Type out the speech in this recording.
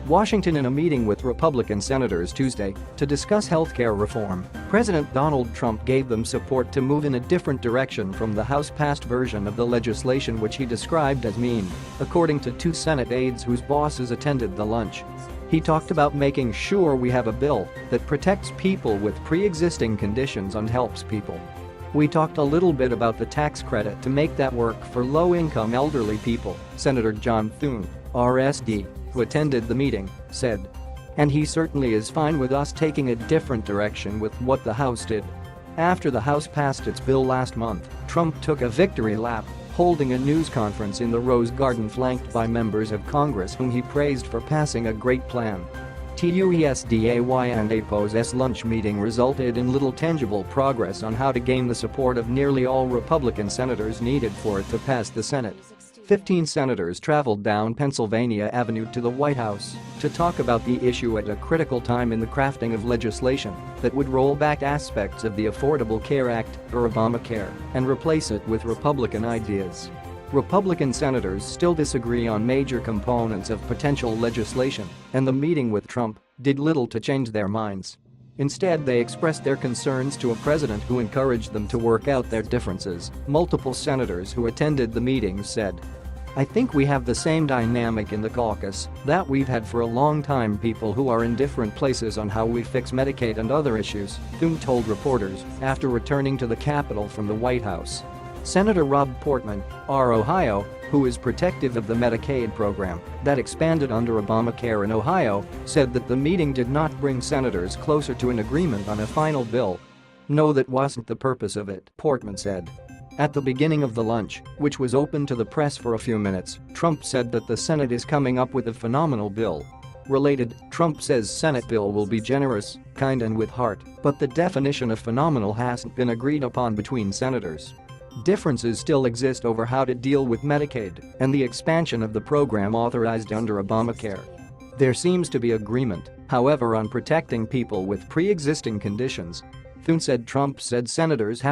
Washington. In a meeting with Republican senators Tuesday to discuss health care reform, President Donald Trump gave them support to move in a different direction from the House-passed version of the legislation, which he described as mean, according to two Senate aides whose bosses attended the lunch. He talked about making sure we have a bill that protects people with pre-existing conditions and helps people. We talked a little bit about the tax credit to make that work for low-income elderly people, Senator John Thune, RSD, who attended the meeting, said. And he certainly is fine with us taking a different direction with what the House did. After the House passed its bill last month, Trump took a victory lap, holding a news conference in the Rose Garden flanked by members of Congress whom he praised for passing a great plan. TUSDAY and APO's lunch meeting resulted in little tangible progress on how to gain the support of nearly all Republican senators needed for it to pass the Senate. 15 senators traveled down Pennsylvania Avenue to the White House to talk about the issue at a critical time in the crafting of legislation that would roll back aspects of the Affordable Care Act, or Obamacare, and replace it with Republican ideas. Republican senators still disagree on major components of potential legislation, and the meeting with Trump did little to change their minds. Instead, they expressed their concerns to a president who encouraged them to work out their differences, multiple senators who attended the meeting said. I think we have the same dynamic in the caucus that we've had for a long time, people who are in different places on how we fix Medicaid and other issues, Thune told reporters after returning to the Capitol from the White House. Senator Rob Portman, R. Ohio, who is protective of the Medicaid program that expanded under Obamacare in Ohio, said that the meeting did not bring senators closer to an agreement on a final bill. No, that wasn't the purpose of it, Portman said. At the beginning of the lunch, which was open to the press for a few minutes, Trump said that the Senate is coming up with a phenomenal bill. Related, Trump says Senate bill will be generous, kind and with heart, but the definition of phenomenal hasn't been agreed upon between senators. Differences still exist over how to deal with Medicaid and the expansion of the program authorized under Obamacare. There seems to be agreement, however, on protecting people with pre-existing conditions. Thune said Trump said senators have